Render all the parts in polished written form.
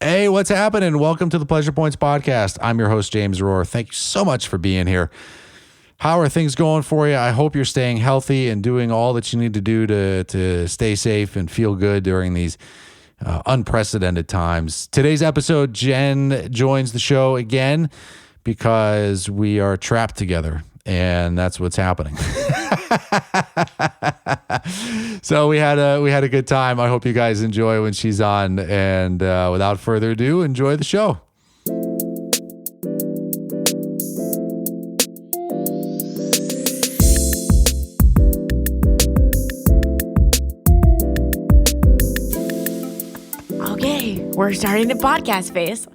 Hey, what's happening? Welcome to the Pleasure Points podcast. I'm your host, James Roark. Thank you so much for being here. How are things going for you? I hope you're staying healthy and doing all that you need to do to stay safe and feel good during these unprecedented times. Today's episode, Jenn joins the show again because we are trapped together, and that's what's happening. So we had a good time. I hope you guys enjoy when she's on. And without further ado, enjoy the show. Okay, we're starting the podcast phase.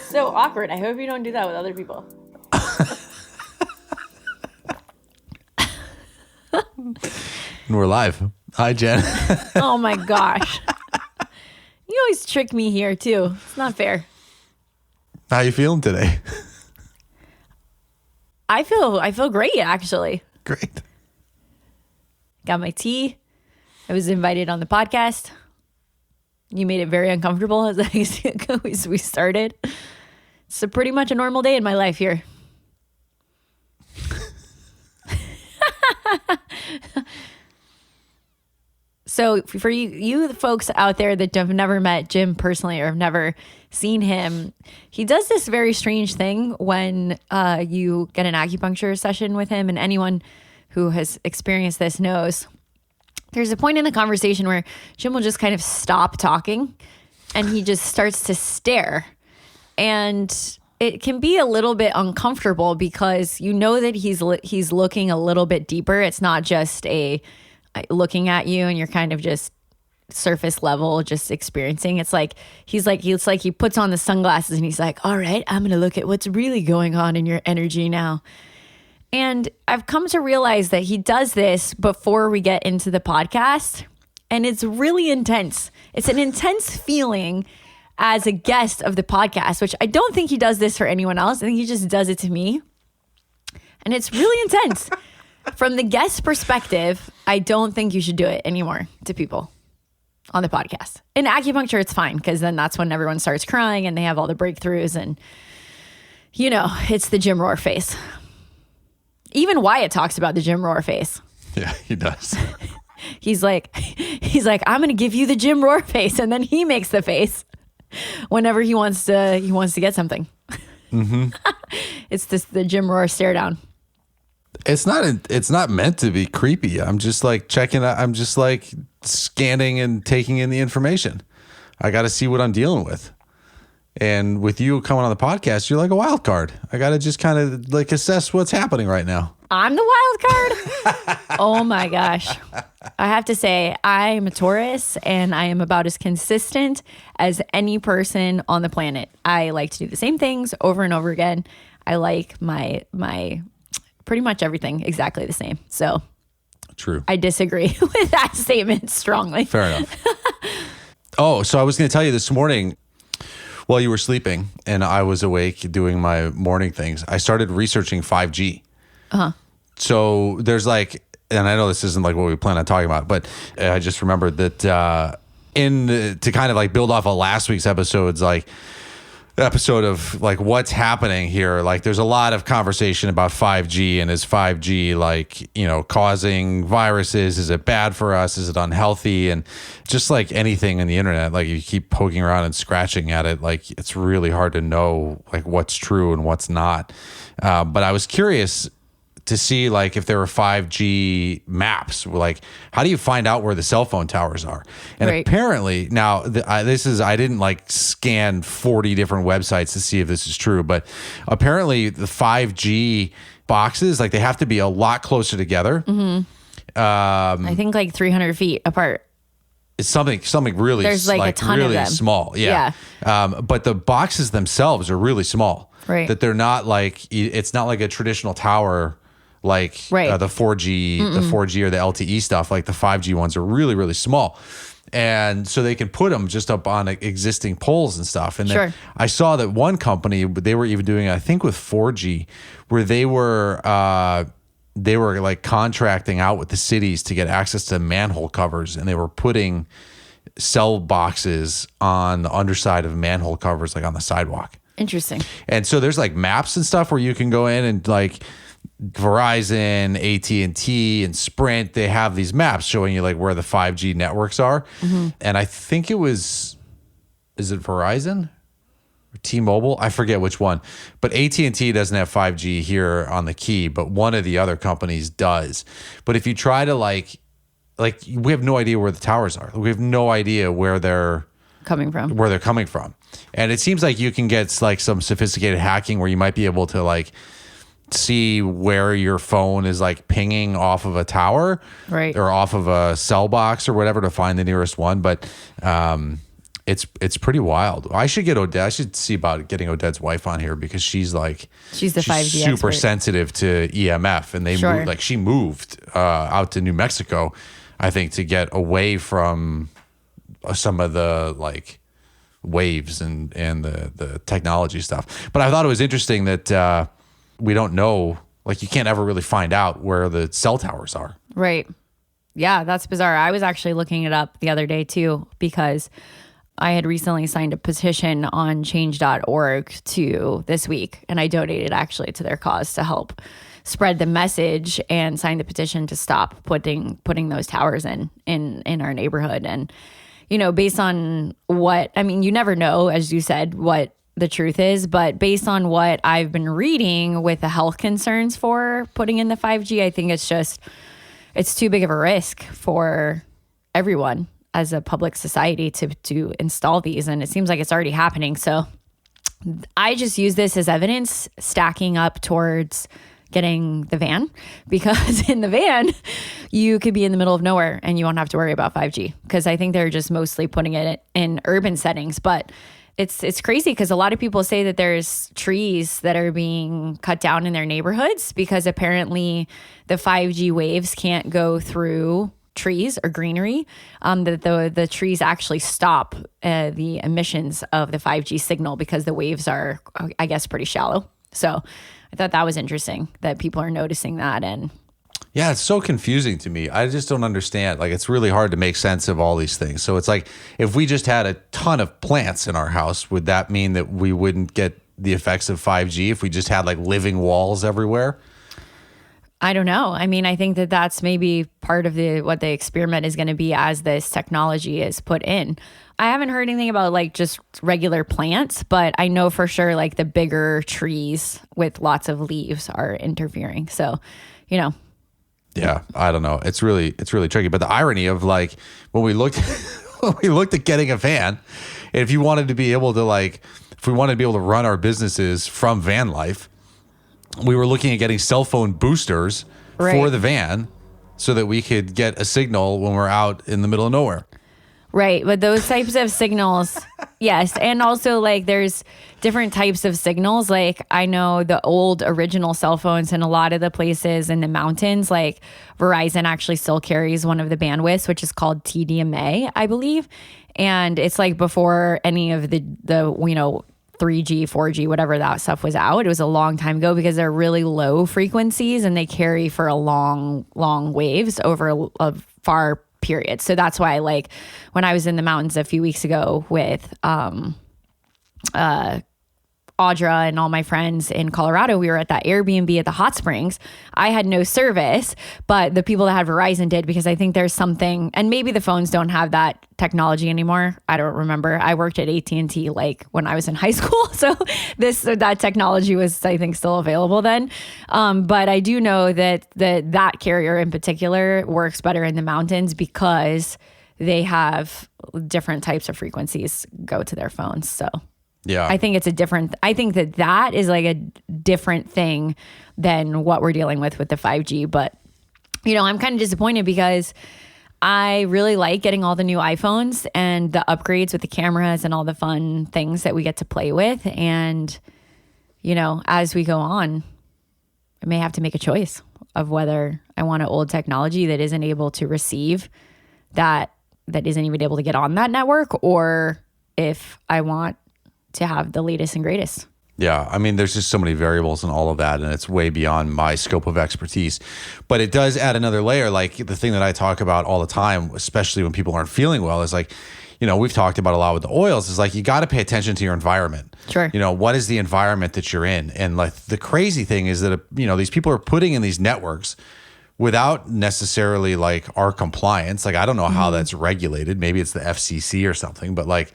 So awkward. I hope you don't do that with other people. And we're live. Hi, Jenn. Oh my gosh. You always trick me here too. It's not fair. How you feeling today? I feel great actually. Great. Got my tea. I was invited on the podcast. You made it very uncomfortable as we started. It's pretty much a normal day in my life here. So for you the folks out there that have never met Jim personally or have never seen him, he does this very strange thing when you get an acupuncture session with him, and anyone who has experienced this knows there's a point in the conversation where Jim will just kind of stop talking and he just starts to stare. And it can be a little bit uncomfortable because you know that he's looking a little bit deeper. It's not just looking at you and you're kind of just surface level, just experiencing. It's like he puts on the sunglasses and he's like, all right, I'm going to look at what's really going on in your energy now. And I've come to realize that he does this before we get into the podcast. And it's really intense. It's an intense feeling as a guest of the podcast, which I don't think he does this for anyone else. I think he just does it to me. And it's really intense. From the guest perspective, I don't think you should do it anymore to people on the podcast. In acupuncture, it's fine because then that's when everyone starts crying and they have all the breakthroughs and, it's the Jim Roark face. Even Wyatt talks about the Jim Roark face. Yeah, he does. He's like, I'm going to give you the Jim Roark face. And then he makes the face whenever he wants to get something. Mm-hmm. It's the Jim Roark stare down. It's not meant to be creepy. I'm just like checking out. I'm just like scanning and taking in the information. I got to see what I'm dealing with. And with you coming on the podcast, you're like a wild card. I got to just kind of like assess what's happening right now. I'm the wild card? Oh my gosh. I have to say, I'm a Taurus and I am about as consistent as any person on the planet. I like to do the same things over and over again. I like my pretty much everything exactly the same. So true. I disagree with that statement strongly. Fair enough. Oh, so I was going to tell you this morning while you were sleeping and I was awake doing my morning things, I started researching 5G. Uh-huh. So there's like, and I know this isn't like what we plan on talking about, but I just remembered that to kind of like build off of last week's episode of like what's happening here. Like there's a lot of conversation about 5G and is 5G like, causing viruses? Is it bad for us? Is it unhealthy? And just like anything in the internet, like you keep poking around and scratching at it, like it's really hard to know like what's true and what's not. But I was curious to see like if there were 5G maps, like how do you find out where the cell phone towers are? And right. Apparently now I didn't like scan 40 different websites to see if this is true, but apparently the 5G boxes, like they have to be a lot closer together. Mm-hmm. I think like 300 feet apart. It's something really, there's like a ton really of them. Small. Yeah. But the boxes themselves are really small. Right. That they're not like, it's not like a traditional tower like right. The 4G, the 4G or the LTE stuff. Like the 5G ones are really, really small. And so they can put them just up on existing poles and stuff. And then I saw that one company, they were even doing, I think with 4G, where they were like contracting out with the cities to get access to manhole covers. And they were putting cell boxes on the underside of manhole covers, like on the sidewalk. Interesting. And so there's like maps and stuff where you can go in and like Verizon, AT&T, and Sprint, they have these maps showing you like where the 5G networks are. And I think is it Verizon or T-Mobile? I forget which one. But AT&T doesn't have 5G here on the Key, but one of the other companies does. But if you try to like we have no idea where the towers are. We have no idea where they're coming from. And it seems like you can get like some sophisticated hacking where you might be able to like see where your phone is like pinging off of a tower, right, or off of a cell box or whatever to find the nearest one. But it's pretty wild. I should get Odette. I should see about getting Odette's wife on here because she's the 5G super expert. Sensitive to EMF, and she moved out to New Mexico, I think, to get away from some of the like waves and the technology stuff. But I thought it was interesting that we don't know, like you can't ever really find out where the cell towers are. Right. Yeah, that's bizarre. I was actually looking it up the other day too, because I had recently signed a petition on change.org this week, and I donated actually to their cause to help spread the message and sign the petition to stop putting those towers in our neighborhood. And, based on you never know, as you said, what the truth is, but based on what I've been reading with the health concerns for putting in the 5G, I think it's too big of a risk for everyone as a public society to install these. And it seems like it's already happening. So I just use this as evidence stacking up towards getting the van, because in the van, you could be in the middle of nowhere and you won't have to worry about 5G, because I think they're just mostly putting it in urban settings. But it's crazy because a lot of people say that there's trees that are being cut down in their neighborhoods because apparently the 5G waves can't go through trees or greenery. The trees actually stop the emissions of the 5G signal because the waves are, I guess, pretty shallow. So I thought that was interesting that people are noticing that. And yeah, it's so confusing to me. I just don't understand. Like, it's really hard to make sense of all these things. So it's like, if we just had a ton of plants in our house, would that mean that we wouldn't get the effects of 5G if we just had like living walls everywhere? I don't know. I mean, I think that that's maybe part of what the experiment is going to be as this technology is put in. I haven't heard anything about like just regular plants, but I know for sure like the bigger trees with lots of leaves are interfering. So, Yeah, I don't know. It's really tricky. But the irony of like when we looked at getting a van, and if we wanted to be able to run our businesses from van life, we were looking at getting cell phone boosters for the van so that we could get a signal when we're out in the middle of nowhere. Right. But those types of signals, yes. And also like there's different types of signals. Like I know the old original cell phones in a lot of the places in the mountains, like Verizon actually still carries one of the bandwidths, which is called TDMA, I believe. And it's like before any of the 3G, 4G, whatever that stuff was out. It was a long time ago because they're really low frequencies and they carry for a long long waves over a far period. So that's why, like, when I was in the mountains a few weeks ago with Audra and all my friends in Colorado, we were at that Airbnb at the hot springs. I had no service, but the people that had Verizon did, because I think there's something, and maybe the phones don't have that technology anymore. I don't remember. I worked at AT&T like when I was in high school. So that technology was, I think, still available then. But I do know that carrier in particular works better in the mountains because they have different types of frequencies go to their phones. So yeah, I think I think that is like a different thing than what we're dealing with the 5G. But, I'm kind of disappointed because I really like getting all the new iPhones and the upgrades with the cameras and all the fun things that we get to play with. And, as we go on, I may have to make a choice of whether I want an old technology that isn't able to receive that isn't even able to get on that network, or if I want to have the latest and greatest. Yeah, I mean, there's just so many variables in all of that, and it's way beyond my scope of expertise. But it does add another layer. Like the thing that I talk about all the time, especially when people aren't feeling well, is like, we've talked about a lot with the oils, is like you got to pay attention to your environment. Sure. What is the environment that you're in? And like the crazy thing is that, these people are putting in these networks without necessarily like our compliance. Like, I don't know how that's regulated. Maybe it's the FCC or something, but like,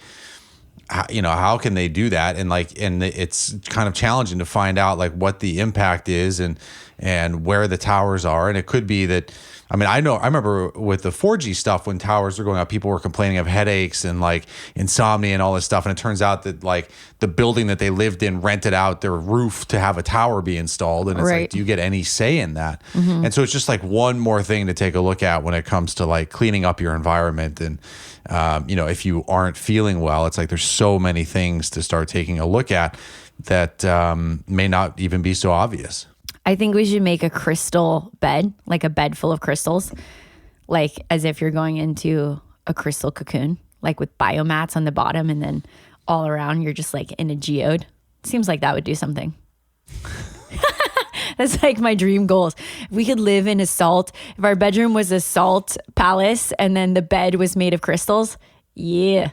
how can they do that? And it's kind of challenging to find out like what the impact is and where the towers are. And it could be that, I remember with the 4G stuff, when towers were going up, people were complaining of headaches and like insomnia and all this stuff. And it turns out that like the building that they lived in rented out their roof to have a tower be installed. And it's like, do you get any say in that? And so it's just like one more thing to take a look at when it comes to like cleaning up your environment. And, if you aren't feeling well, it's like there's so many things to start taking a look at that may not even be so obvious. I think we should make a crystal bed, like a bed full of crystals, like as if you're going into a crystal cocoon, like with biomats on the bottom, and then all around you're just like in a geode. Seems like that would do something. That's like my dream goals. If we could live in if our bedroom was a salt palace and then the bed was made of crystals, yeah.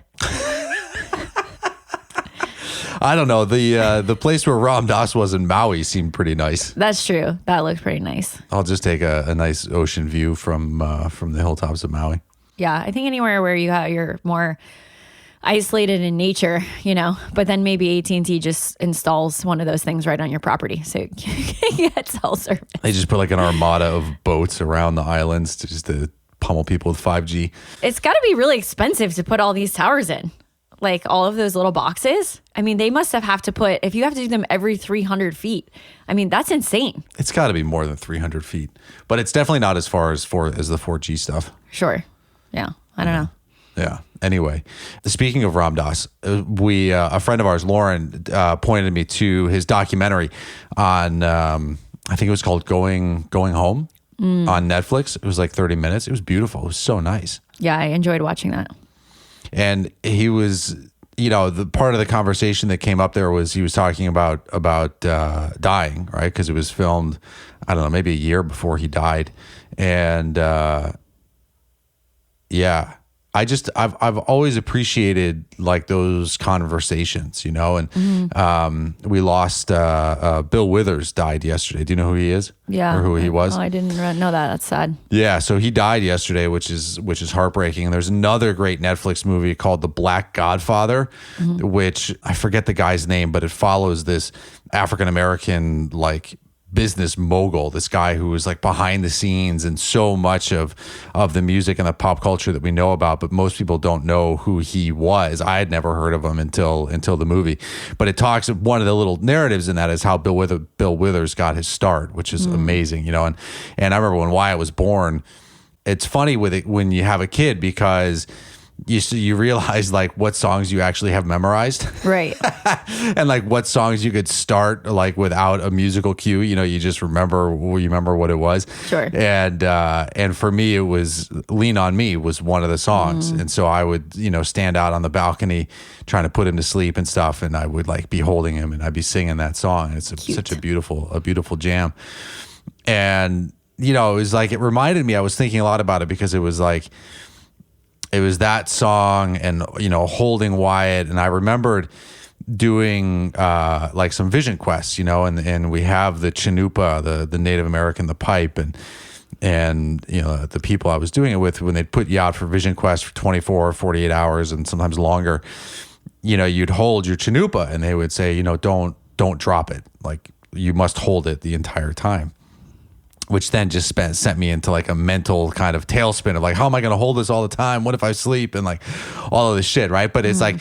I don't know. The place where Ram Dass was in Maui seemed pretty nice. That's true. That looked pretty nice. I'll just take a nice ocean view from the hilltops of Maui. Yeah, I think anywhere where you're more isolated in nature, but then maybe AT&T just installs one of those things right on your property, so you can get cell service. They just put like an armada of boats around the islands to pummel people with 5G. It's got to be really expensive to put all these towers in. Like all of those little boxes. I mean, they must have to put, if you have to do them every 300 feet, I mean, that's insane. It's got to be more than 300 feet, but it's definitely not as far as the 4G stuff. Sure. Yeah. I don't know. Yeah. Anyway, speaking of Ram Dass, a friend of ours, Lauren, pointed me to his documentary on, I think it was called Going Home on Netflix. It was like 30 minutes. It was beautiful. It was so nice. Yeah, I enjoyed watching that. And he was, the part of the conversation that came up there was he was talking about dying, right? Because it was filmed, I don't know, maybe a year before he died. And yeah, I've always appreciated like those conversations, and we lost Bill Withers died yesterday. Do you know who he is? Yeah. Or who he was? Oh, I didn't know that. That's sad. Yeah, so he died yesterday, which is heartbreaking. And there's another great Netflix movie called The Black Godfather, which I forget the guy's name, but it follows this African American like business mogul, this guy who was like behind the scenes and so much of the music and the pop culture that we know about, but most people don't know who he was. I had never heard of him until the movie. But it talks, one of the little narratives in that is how Bill Withers got his start, which is amazing, and I remember when Wyatt was born, it's funny with it when you have a kid because you realize like what songs you actually have memorized, right? And like what songs you could start like without a musical cue. You just remember what it was. Sure. And for me, it was "Lean on Me" was one of the songs, and so I would stand out on the balcony trying to put him to sleep and stuff, and I would like be holding him and I'd be singing that song. It's such a beautiful jam, and it was like it reminded me. I was thinking a lot about it because it was like. It was that song and, holding Wyatt. And I remembered doing like some vision quests, and we have the Chinoopa, the Native American, the pipe. And the people I was doing it with, when they'd put you out for vision quests for 24 or 48 hours and sometimes longer, you'd hold your Chinoopa and they would say, don't drop it. Like you must hold it the entire time. Which then just sent me into like a mental kind of tailspin of like, how am I going to hold this all the time? What if I sleep? And like all of this shit, right? But it's like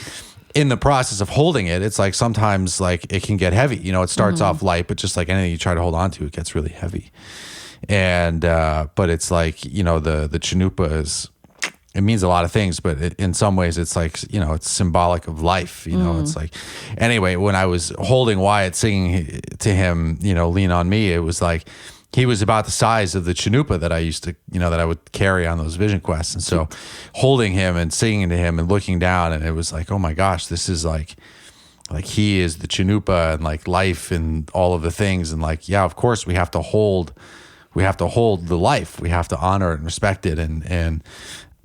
in the process of holding it, it's like sometimes like it can get heavy. It starts off light, but just like anything you try to hold on to, it gets really heavy. And but it's like, the Chinoopa it means a lot of things, but in some ways it's like, it's symbolic of life. It's like, anyway, when I was holding Wyatt singing to him, "Lean on Me," it was like, he was about the size of the Chinoopa that I used to, that I would carry on those vision quests. And so holding him and singing to him and looking down, and it was like, oh my gosh, this is like he is the Chanupa and like life and all of the things. And like, yeah, of course we have to hold the life. We have to honor it and respect it. And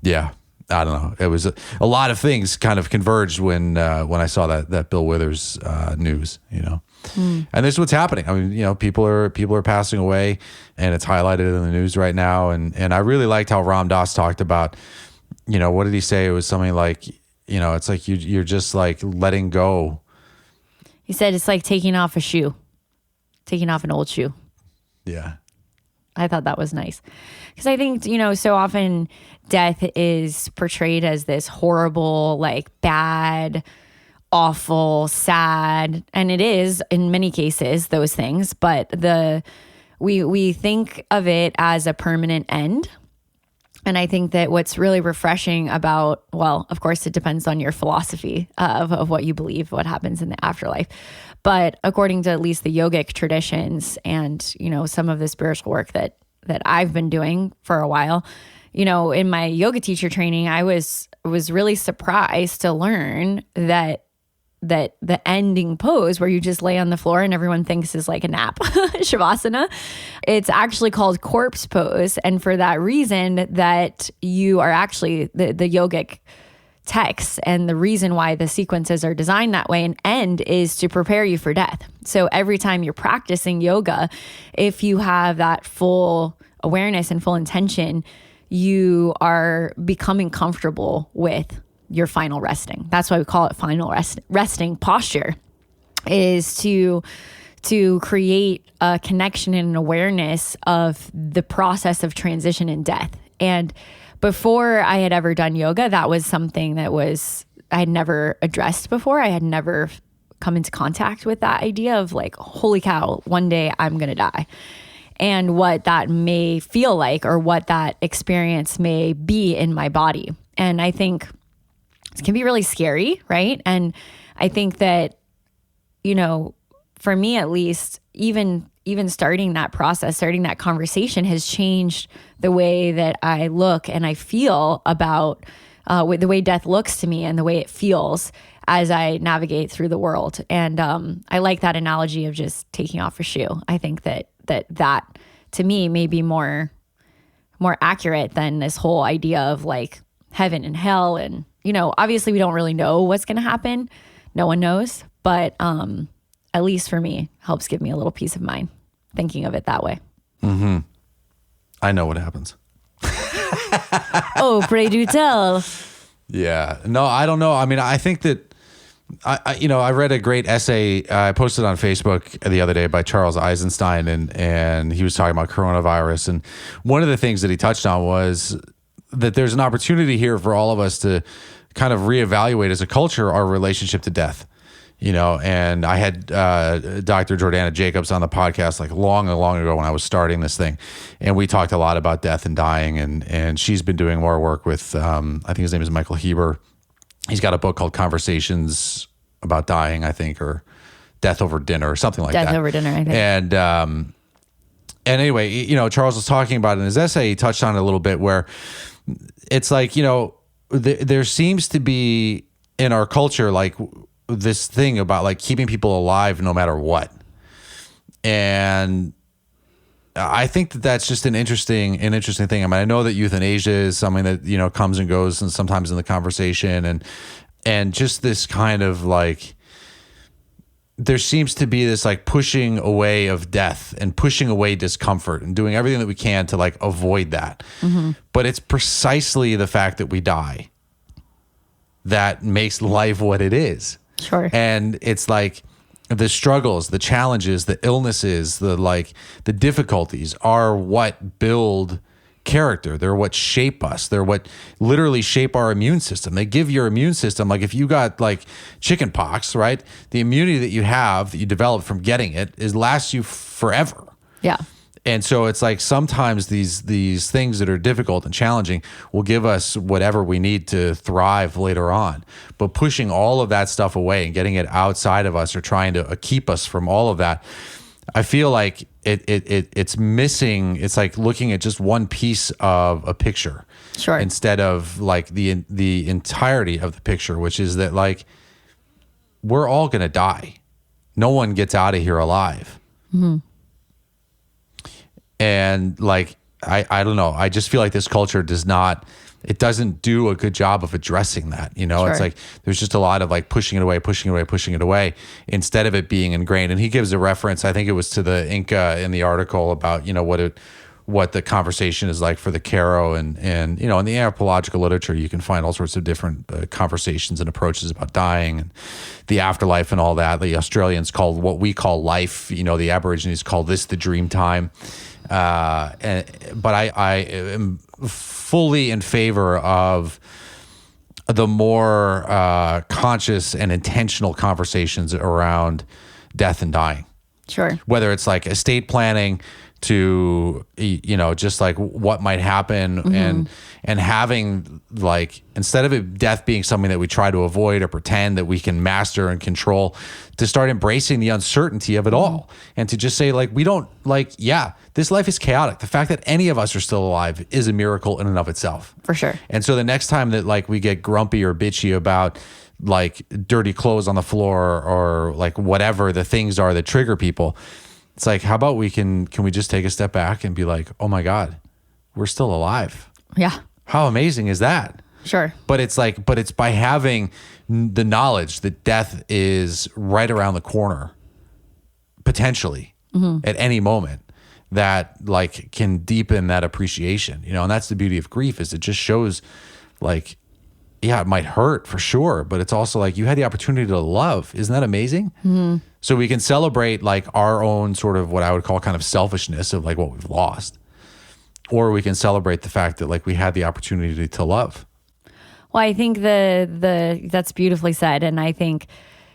yeah, I don't know. It was a lot of things kind of converged when I saw that Bill Withers news, you know. And this is what's happening. I mean, you know, people are passing away, and it's highlighted in the news right now. And I really liked how Ram Dass talked about, you know, what did he say? It was something like, you know, it's like you're just like letting go. He said it's like taking off an old shoe. Yeah. I thought that was nice, because I think, you know, so often death is portrayed as this horrible, like bad, awful, sad, and it is in many cases those things, but we think of it as a permanent end. And I think that what's really refreshing about, well, of course, it depends on your philosophy of what you believe, what happens in the afterlife. But according to at least the yogic traditions and, you know, some of the spiritual work that I've been doing for a while, you know, in my yoga teacher training, I was really surprised to learn that the ending pose where you just lay on the floor and everyone thinks is like a nap, Shavasana, it's actually called corpse pose. And for that reason, that you are actually the yogic texts and the reason why the sequences are designed that way and end is to prepare you for death. So every time you're practicing yoga, if you have that full awareness and full intention, you are becoming comfortable with your final resting. That's why we call it final resting posture, is to create a connection and an awareness of the process of transition and death. And before I had ever done yoga, that was something that I had never addressed before. I had never come into contact with that idea of like, holy cow, one day I'm going to die. And what that may feel like, or what that experience may be in my body. And I think it can be really scary, right? And I think that, you know, for me at least, even starting that process, starting that conversation has changed the way that I look and I feel about the way death looks to me and the way it feels as I navigate through the world. And I like that analogy of just taking off a shoe. I think that to me may be more accurate than this whole idea of like heaven and hell. And, you know, obviously we don't really know what's going to happen. No one knows, but at least for me, helps give me a little peace of mind thinking of it that way. Mm-hmm. I know what happens. Oh, pray do tell. Yeah. No, I don't know. I mean, I think that I read a great essay I posted on Facebook the other day by Charles Eisenstein, and he was talking about coronavirus. And one of the things that he touched on was that there's an opportunity here for all of us to kind of reevaluate as a culture our relationship to death. You know, and I had Dr. Jordana Jacobs on the podcast like long ago when I was starting this thing, and we talked a lot about death and dying, and she's been doing more work with I think his name is Michael Heber. He's got a book called Conversations About Dying, I think, or Death Over Dinner or something like that. Death Over Dinner, I think. And anyway, you know, Charles was talking about it in his essay. He touched on it a little bit where it's like, you know, there seems to be in our culture like this thing about like keeping people alive no matter what. And I think that that's just an interesting thing. I mean, I know that euthanasia is something that, you know, comes and goes and sometimes in the conversation, and just this kind of like, there seems to be this like pushing away of death and pushing away discomfort and doing everything that we can to like avoid that. Mm-hmm. But it's precisely the fact that we die that makes life what it is. Sure. And it's like the struggles, the challenges, the illnesses, the difficulties are what build character. They're what shape us. They're what literally shape our immune system. They give your immune system, like if you got like chicken pox, right? The immunity that you develop from getting it lasts you forever. Yeah. And so it's like sometimes these things that are difficult and challenging will give us whatever we need to thrive later on. But pushing all of that stuff away and getting it outside of us or trying to keep us from all of that, I feel like it's missing. It's like looking at just one piece of a picture, sure, instead of like the entirety of the picture, which is that like we're all going to die. No one gets out of here alive. And like, I don't know. I just feel like this culture doesn't do a good job of addressing that. You know, It's like, there's just a lot of like pushing it away, instead of it being ingrained. And he gives a reference, I think it was to the Inca in the article about, you know, what the conversation is like for the Karo, and you know, in the anthropological literature, you can find all sorts of different conversations and approaches about dying and the afterlife and all that. The Australians call what we call life, you know, the Aborigines call this the dream time. But I am fully in favor of the more conscious and intentional conversations around death and dying. Sure. Whether it's like estate planning to, you know, just like what might happen, and having, like, instead of death being something that we try to avoid or pretend that we can master and control, to start embracing the uncertainty of it all, and to just say, like, we don't, like, yeah, this life is chaotic. The fact that any of us are still alive is a miracle in and of itself. For sure. And so the next time that, like, we get grumpy or bitchy about like dirty clothes on the floor or like whatever the things are that trigger people, it's like, how about can we just take a step back and be like, oh my God, we're still alive. Yeah. How amazing is that? Sure. But it's by having the knowledge that death is right around the corner, potentially at any moment, that like can deepen that appreciation, you know. And that's the beauty of grief, is it just shows, like, yeah, it might hurt for sure, but it's also like you had the opportunity to love. Isn't that amazing? So we can celebrate like our own sort of what I would call kind of selfishness of like what we've lost, or we can celebrate the fact that like we had the opportunity to love. Well, I think that's beautifully said. And I think,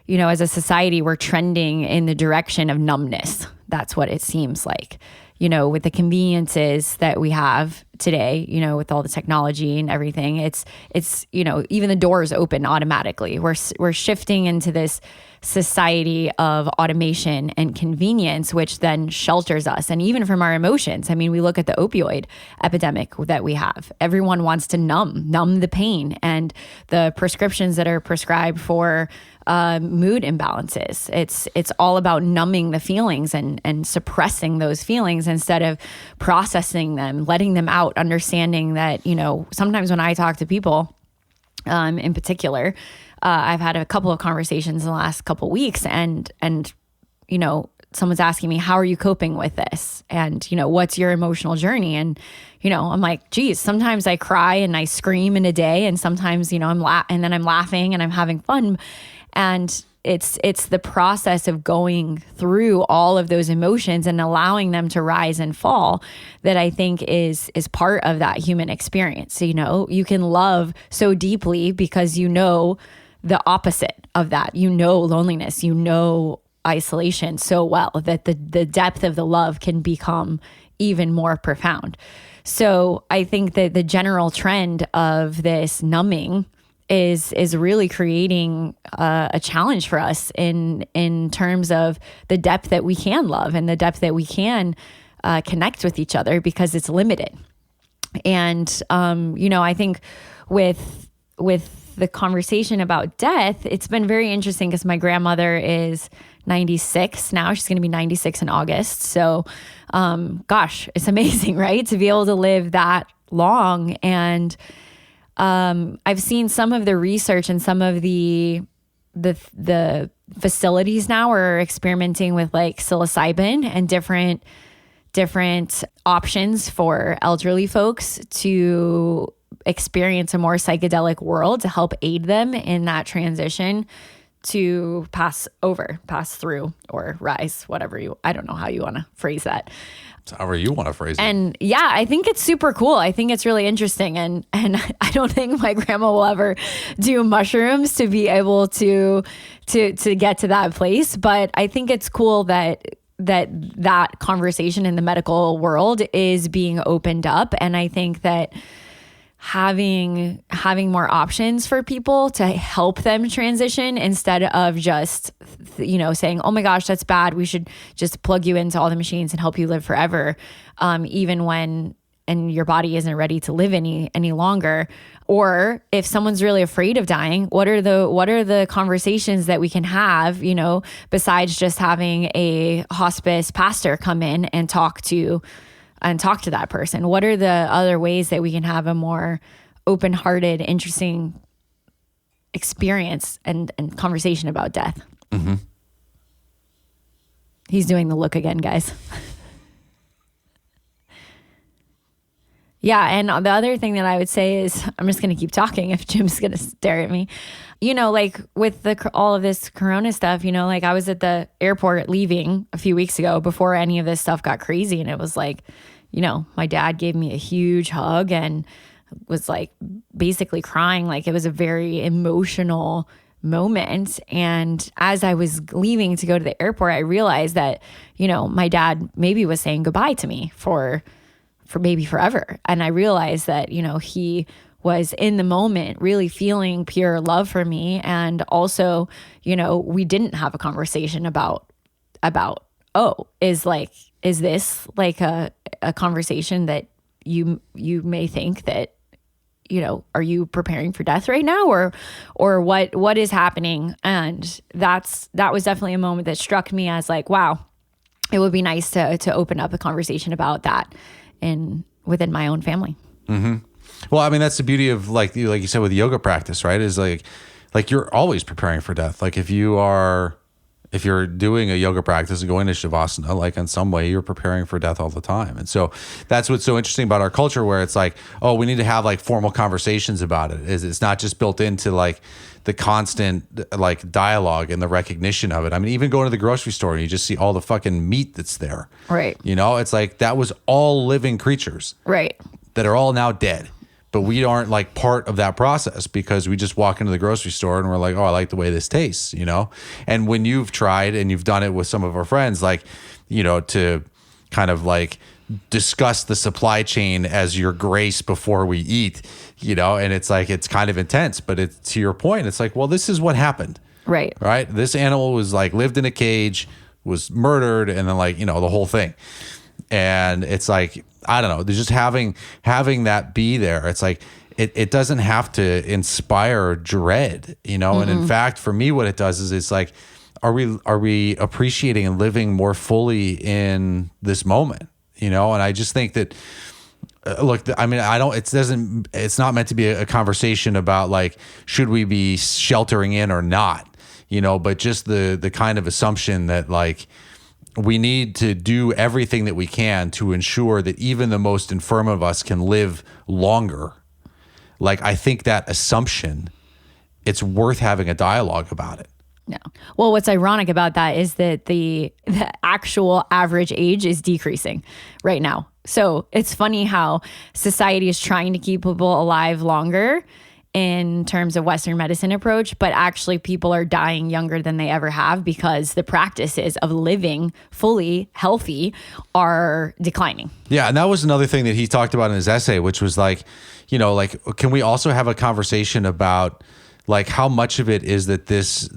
you know, as a society, we're trending in the direction of numbness. That's what it seems like, you know, with the conveniences that we have today, you know, with all the technology and everything. It's, you know, even the doors open automatically. We're shifting into this society of automation and convenience, which then shelters us, and even from our emotions. I mean, we look at the opioid epidemic that we have. Everyone wants to numb the pain, and the prescriptions that are prescribed for mood imbalances. It's all about numbing the feelings and suppressing those feelings instead of processing them, letting them out, understanding that, you know, sometimes when I talk to people, in particular, I've had a couple of conversations in the last couple of weeks, and you know, someone's asking me, how are you coping with this? And, you know, what's your emotional journey? And, you know, I'm like, geez, sometimes I cry and I scream in a day, and sometimes, you know, and then I'm laughing and I'm having fun. And it's the process of going through all of those emotions and allowing them to rise and fall that I think is part of that human experience. So, you know, you can love so deeply because you know the opposite of that. You know loneliness, you know isolation so well that the depth of the love can become even more profound. So I think that the general trend of this numbing is really creating a challenge for us in terms of the depth that we can love and the depth that we can connect with each other, because it's limited. And you know, I think with the conversation about death, it's been very interesting because my grandmother is 96 now. She's going to be 96 in August. So, gosh, it's amazing, right? To be able to live that long. And I've seen some of the research and some of the facilities now are experimenting with like psilocybin and different options for elderly folks to experience a more psychedelic world to help aid them in that transition to pass through, or rise, I don't know how you want to phrase that. It's however you want to phrase it. And yeah, I think it's super cool. I think it's really interesting. And I don't think my grandma will ever do mushrooms to be able to get to that place. But I think it's cool that conversation in the medical world is being opened up. And I think that having more options for people to help them transition, instead of just, you know, saying, oh my gosh, that's bad, we should just plug you into all the machines and help you live forever. Even when and your body isn't ready to live any longer. Or if someone's really afraid of dying, what are the conversations that we can have, besides just having a hospice pastor come in and talk to that person? What are the other ways that we can have a more open-hearted, interesting experience and conversation about death? Mm-hmm. He's doing the look again, guys. Yeah, and the other thing that I would say is, I'm just going to keep talking if Jim's going to stare at me. Like with all of this corona stuff, like I was at the airport leaving a few weeks ago before any of this stuff got crazy. And it was like, my dad gave me a huge hug and was like basically crying. Like it was a very emotional moment. And as I was leaving to go to the airport, I realized that, my dad maybe was saying goodbye to me for maybe forever. And I realized that, he was in the moment really feeling pure love for me. And also, we didn't have a conversation about, is this like a conversation that you may think that, are you preparing for death right now, or what is happening? And that was definitely a moment that struck me as like, wow, it would be nice to open up a conversation about that within my own family. Mm-hmm. Well, I mean, that's the beauty of like you said with yoga practice, right? Is like you're always preparing for death. Like if you're doing a yoga practice and going to Shavasana, like in some way you're preparing for death all the time. And so that's what's so interesting about our culture, where it's like, oh, we need to have like formal conversations about it. It's not just built into like the constant like dialogue and the recognition of it. I mean, even going to the grocery store and you just see all the fucking meat that's there. Right. It's like that was all living creatures. Right. That are all now dead. But we aren't like part of that process because we just walk into the grocery store and we're like, oh, I like the way this tastes, And when you've tried and you've done it with some of our friends, like, to kind of like discuss the supply chain as your grace before we eat, and it's like, it's kind of intense, but it's to your point. It's like, well, this is what happened. Right. Right. This animal was like lived in a cage, was murdered, and then like, the whole thing. And it's like, I don't know, just having that be there. It's like, it doesn't have to inspire dread, Mm-hmm. And in fact, for me, what it does is it's like, are we appreciating and living more fully in this moment, And I just think that, look, I mean, it's not meant to be a conversation about like, should we be sheltering in or not, but just the kind of assumption that like, we need to do everything that we can to ensure that even the most infirm of us can live longer. Like, I think that assumption, it's worth having a dialogue about it. No. Well, what's ironic about that is that the actual average age is decreasing right now. So it's funny how society is trying to keep people alive longer in terms of Western medicine approach, but actually people are dying younger than they ever have because the practices of living fully healthy are declining. Yeah. And that was another thing that he talked about in his essay, which was like, can we also have a conversation about like how much of it is that this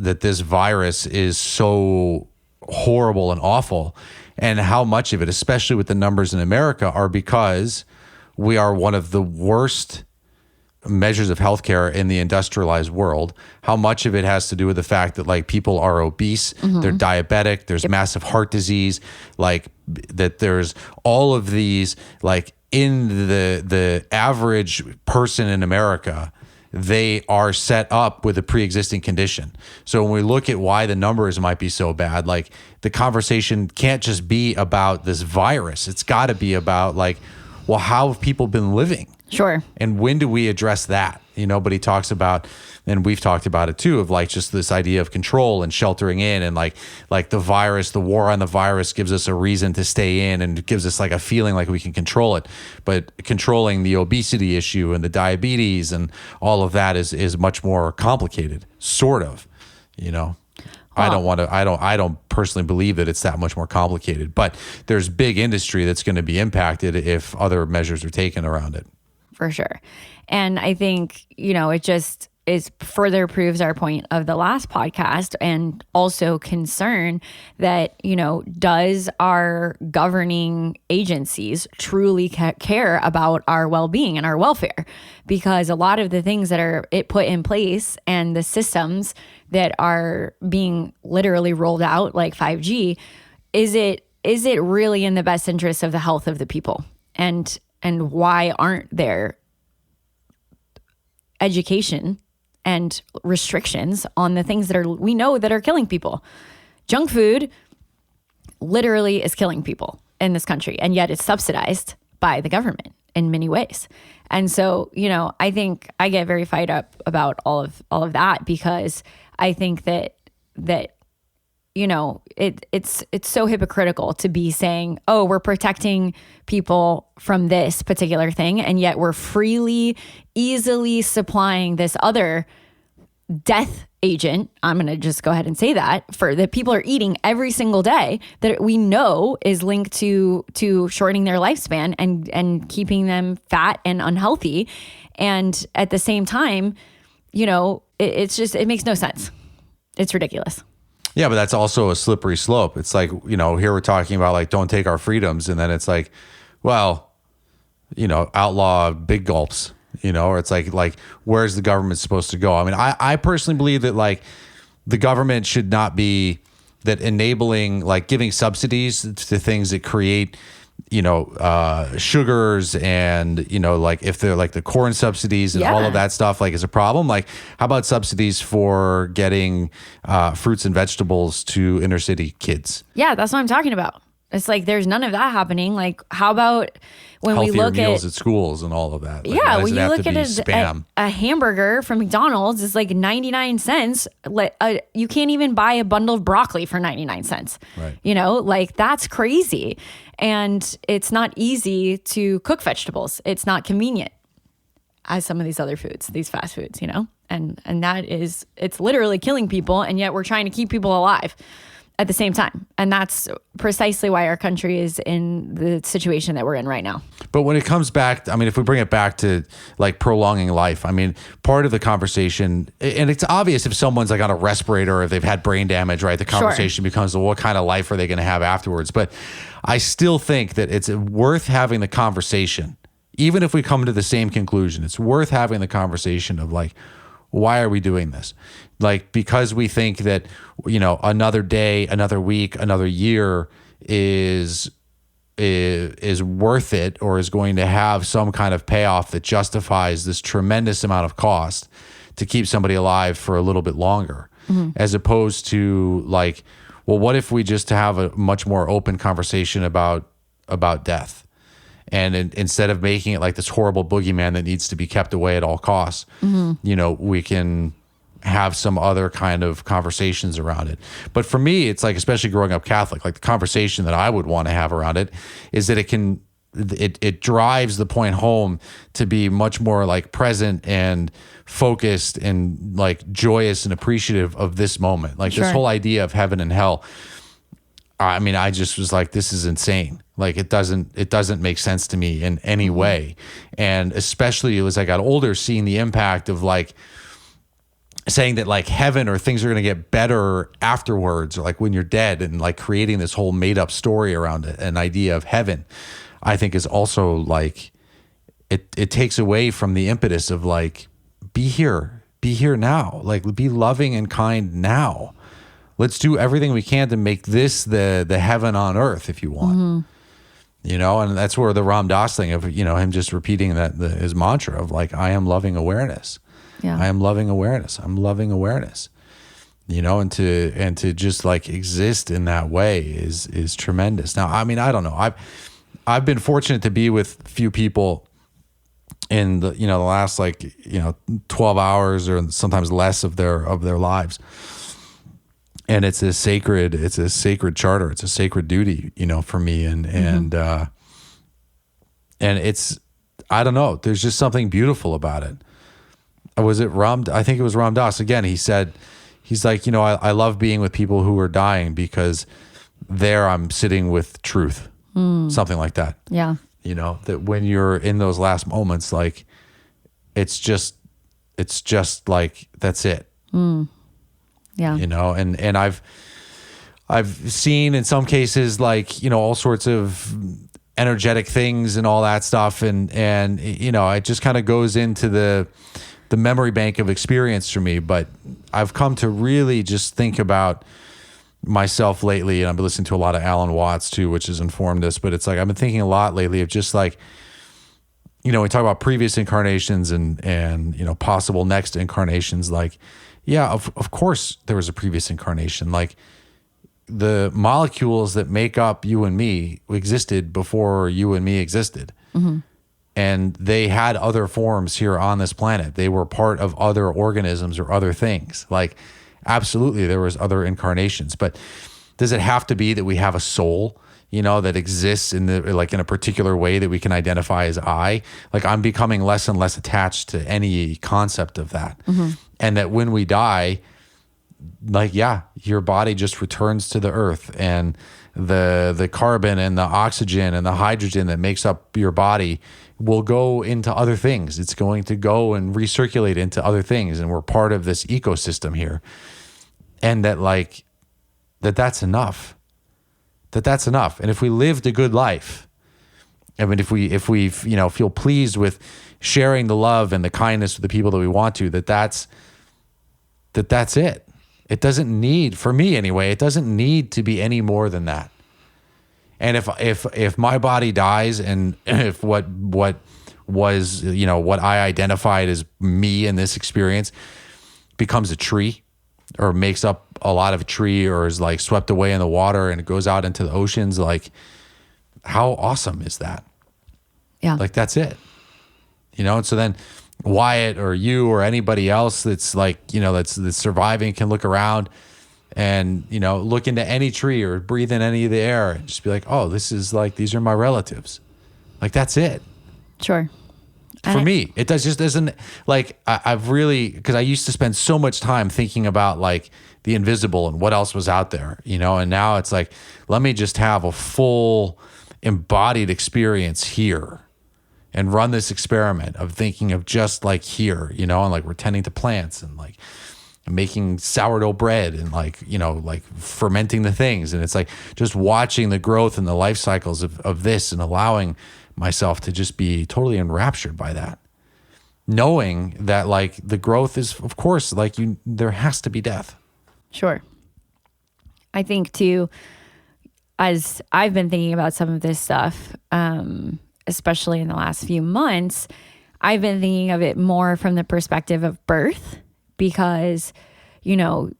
virus is so horrible and awful, and how much of it, especially with the numbers in America, are because we are one of the worst measures of healthcare in the industrialized world. How much of it has to do with the fact that like people are obese, mm-hmm. they're diabetic, there's massive heart disease, like that there's all of these, like in the average person in America, they are set up with a pre-existing condition. So when we look at why the numbers might be so bad, like the conversation can't just be about this virus. It's got to be about like, well, how have people been living? Sure. And when do we address that? But he talks about, and we've talked about it too, of like just this idea of control and sheltering in, and like the virus, the war on the virus gives us a reason to stay in and gives us like a feeling like we can control it. But controlling the obesity issue and the diabetes and all of that is much more complicated, sort of, Well, I don't personally believe that it's that much more complicated, but there's big industry that's going to be impacted if other measures are taken around it. For sure. And I think, it just, is further proves our point of the last podcast, and also concern that, does our governing agencies truly care about our well-being and our welfare? Because a lot of the things that are put in place and the systems that are being literally rolled out, like 5G, is it really in the best interest of the health of the people? And why aren't there education and restrictions on the things that we know that are killing people? Junk food literally is killing people in this country, and yet it's subsidized by the government in many ways. And so, I think I get very fired up about all of that, because I think that it's so hypocritical to be saying, oh, we're protecting people from this particular thing, and yet we're easily supplying this other death agent. I'm going to just go ahead and say that people are eating every single day, that we know is linked to shortening their lifespan and keeping them fat and unhealthy. And at the same time, it makes no sense. It's ridiculous. Yeah, but that's also a slippery slope. It's like, here we're talking about like, don't take our freedoms. And then it's like, well, outlaw big gulps, or it's like, where's the government supposed to go? I mean, I personally believe that like the government should not be that enabling, like giving subsidies to things that create, sugars and, like if they're like the corn subsidies and all of that stuff, like is a problem. Like, how about subsidies for getting fruits and vegetables to inner city kids? Yeah, that's what I'm talking about. It's like there's none of that happening. Like, how about when healthier we look meals at schools and all of that? Like, when you look at a hamburger from McDonald's, it's like 99 cents. You can't even buy a bundle of broccoli for 99 cents. Right. Like that's crazy. And it's not easy to cook vegetables. It's not convenient as some of these other foods, these fast foods, and it's literally killing people. And yet we're trying to keep people alive at the same time. And that's precisely why our country is in the situation that we're in right now. But when it comes back, I mean, if we bring it back to like prolonging life, I mean, part of the conversation, and it's obvious if someone's like on a respirator or if they've had brain damage, right? The conversation becomes, well, what kind of life are they going to have afterwards? But I still think that it's worth having the conversation, even if we come to the same conclusion. It's worth having the conversation of like, why are we doing this? Like, because we think that, another day, another week, another year is worth it, or is going to have some kind of payoff that justifies this tremendous amount of cost to keep somebody alive for a little bit longer, as opposed to like, well, what if we just have a much more open conversation about death? And instead of making it like this horrible boogeyman that needs to be kept away at all costs, we can have some other kind of conversations around it. But for me, it's like, especially growing up Catholic, like the conversation that I would want to have around it is that it drives the point home to be much more like present and focused and like joyous and appreciative of this moment. Like this whole idea of heaven and hell. I mean, I just was like, this is insane. Like it doesn't make sense to me in any way. And especially as I got older, seeing the impact of like saying that like heaven or things are going to get better afterwards, or like when you're dead, and like creating this whole made up story around it, an idea of heaven, I think is also like, it takes away from the impetus of like, be here now, like be loving and kind now. Let's do everything we can to make this the heaven on earth, if you want. And that's where the Ram Dass thing of, him just repeating his mantra of like, I am loving awareness. Yeah. I am loving awareness. I'm loving awareness. And to just like exist in that way is tremendous. Now, I mean, I don't know. I've been fortunate to be with few people in the last 12 hours or sometimes less of their lives. And it's a sacred charter. It's a sacred duty, for me. And it's, I don't know, there's just something beautiful about it. I think it was Ram Dass. Again, he's like, I love being with people who are dying because there I'm sitting with truth. Something like that. Yeah. That when you're in those last moments, like it's just It's just like, that's it. Yeah. You know, and I've seen in some cases, like, you know, all sorts of energetic things and all that stuff. And, you know, it just kind of goes into the memory bank of experience for me. But I've come to really just think about myself lately, and I've been listening to a lot of Alan Watts too, which has informed this, but it's like, I've been thinking a lot lately of just like, you know, we talk about previous incarnations and, you know, possible next incarnations. Like, yeah, of course there was a previous incarnation. Like, the molecules that make up you and me existed before you and me existed. And they had other forms here on this planet. They were part of other organisms or other things. Like, absolutely, there was other incarnations. But does it have to be that we have a soul, you know, that exists in a particular way that we can identify as I? Like, I'm becoming less and less attached to any concept of that. And that when we die, like, yeah, your body just returns to the earth, and the carbon and the oxygen and the hydrogen that makes up your body will go into other things. It's going to go and recirculate into other things. And we're part of this ecosystem here. And that, like, that's enough. That's enough. And if we lived a good life, I mean, if we you know, feel pleased with sharing the love and the kindness with the people that we want to, that's it. It doesn't need, for me anyway, it doesn't need to be any more than that. And if my body dies, and if what was, you know, what I identified as me in this experience becomes a tree, or makes up a lot of a tree, or is like swept away in the water and it goes out into the oceans, like, how awesome is that? Yeah. Like, that's it. You know, and so then Wyatt or you or anybody else that's like, you know, that's surviving can look around and, you know, look into any tree or breathe in any of the air and just be like, oh, this is like, these are my relatives. Like, that's it. Sure. For me, it just doesn't, like, I've really, because I used to spend so much time thinking about like the invisible and what else was out there, you know, and now it's like, let me just have a full embodied experience here and run this experiment of thinking of just like here, you know, and like we're tending to plants and like making sourdough bread and like, you know, like fermenting the things. And it's like just watching the growth and the life cycles of this, and allowing myself to just be totally enraptured by that. Knowing that like the growth is, of course, like there has to be death. Sure. I think too, as I've been thinking about some of this stuff, especially in the last few months, I've been thinking of it more from the perspective of birth, because, you know,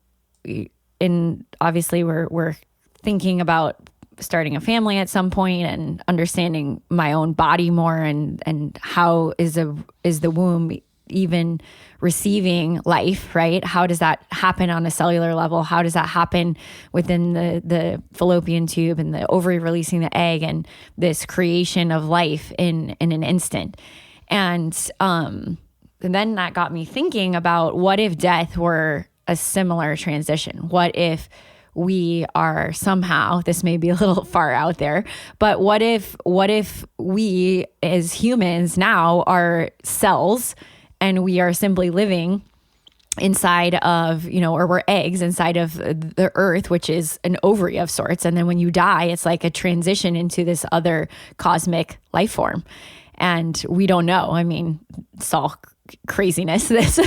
obviously we're thinking about starting a family at some point and understanding my own body more, and how is the womb even receiving life, right? How does that happen on a cellular level? How does that happen within the fallopian tube and the ovary releasing the egg, and this creation of life in an instant? And then that got me thinking about, what if death were a similar transition? What if we are somehow, this may be a little far out there, but what if we as humans now are cells, and we are simply living inside of, you know, or we're eggs inside of the earth, which is an ovary of sorts. And then when you die, it's like a transition into this other cosmic life form. And we don't know. I mean, it's all craziness this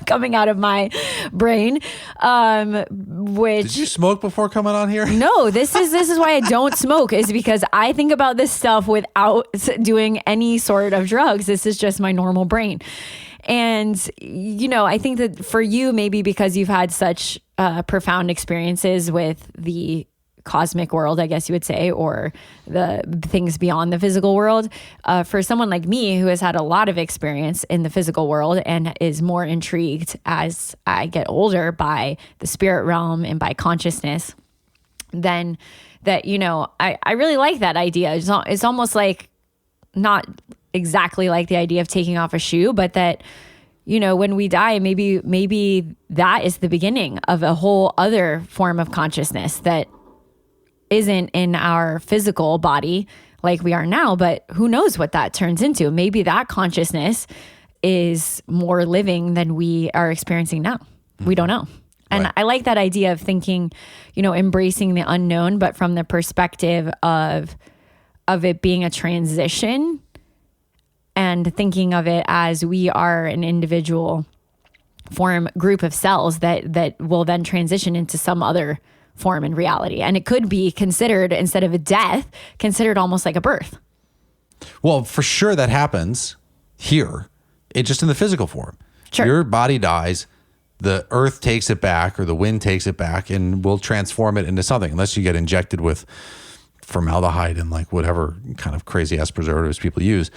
coming out of my brain. Which, did you smoke before coming on here? No, this is why I don't smoke, is because I think about this stuff without doing any sort of drugs. This is just my normal brain. And, you know, I think that for you, maybe because you've had such profound experiences with the cosmic world, I guess you would say, or the things beyond the physical world. For someone like me who has had a lot of experience in the physical world and is more intrigued as I get older by the spirit realm and by consciousness, then that, you know, I really like that idea. It's almost like, not exactly like the idea of taking off a shoe, but that, you know, when we die, maybe that is the beginning of a whole other form of consciousness that isn't in our physical body like we are now, but who knows what that turns into. Maybe that consciousness is more living than we are experiencing now. We don't know. And Right. I like that idea of thinking, embracing the unknown, but from the perspective of it being a transition, and thinking of it as we are an individual group of cells that will then transition into some other form in reality. And it could be considered, instead of a death, considered almost like a birth. Well, for sure that happens here. It just in the physical form. Sure. Your body dies, the earth takes it back, or the wind takes it back, and will transform it into something, unless you get injected with formaldehyde and like whatever kind of crazy ass preservatives people use.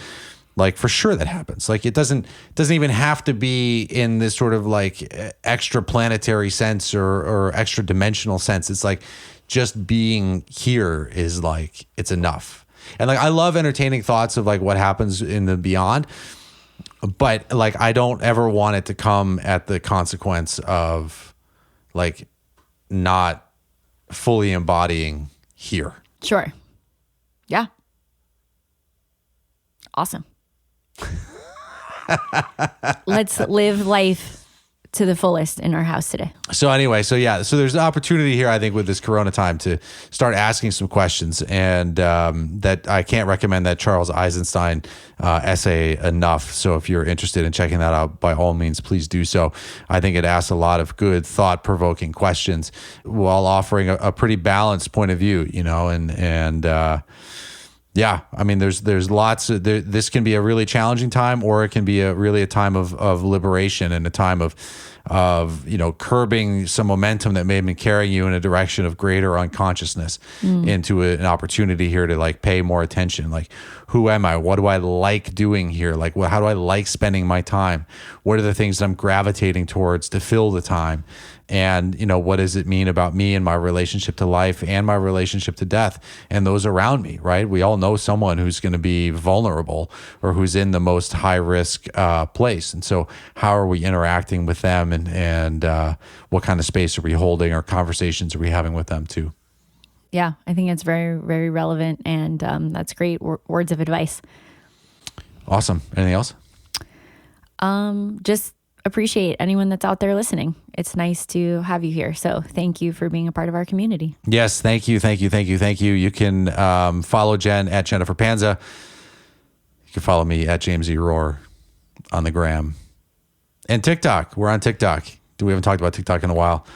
Like, for sure that happens. Like, it doesn't even have to be in this sort of like extra planetary sense or extra dimensional sense. It's like just being here is like, it's enough. And like, I love entertaining thoughts of like what happens in the beyond, but like, I don't ever want it to come at the consequence of like not fully embodying here. Sure. Yeah. Awesome. Let's live life to the fullest in our house today. So anyway, so there's an opportunity here, I think, with this Corona time to start asking some questions, and that I can't recommend that Charles Eisenstein essay enough. So if you're interested in checking that out, by all means, please do so. I think it asks a lot of good, thought-provoking questions while offering a pretty balanced point of view, yeah, I mean, there's lots of, this can be a really challenging time, or it can be really a time of liberation, and a time of curbing some momentum that may have been carrying you in a direction of greater unconsciousness into an opportunity here to like pay more attention. Like, who am I? What do I like doing here? Like, how do I like spending my time? What are the things that I'm gravitating towards to fill the time? And, what does it mean about me and my relationship to life and my relationship to death and those around me, right? We all know someone who's going to be vulnerable or who's in the most high risk place. And so how are we interacting with them, and what kind of space are we holding, or conversations are we having with them too? Yeah, I think it's very, very relevant, and that's great words of advice. Awesome. Anything else? Just appreciate anyone that's out there listening. It's nice to have you here. So thank you for being a part of our community. Yes. Thank you. You can follow Jenn at Jennifer Panza. You can follow me at James E. Roar on the gram. And TikTok. We're on TikTok. We haven't talked about TikTok in a while.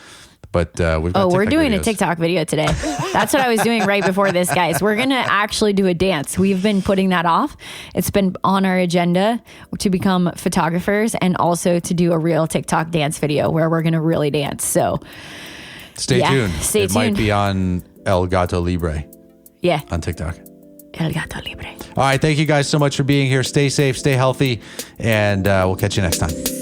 But we've got we're TikTok doing videos. a TikTok video today. That's what I was doing right before this, guys. We're going to actually do a dance. We've been putting that off. It's been on our agenda to become photographers, and also to do a real TikTok dance video where we're going to really dance. So stay tuned. Stay tuned. It might be on El Gato Libre. Yeah. On TikTok. El Gato Libre. All right. Thank you guys so much for being here. Stay safe, stay healthy, and we'll catch you next time.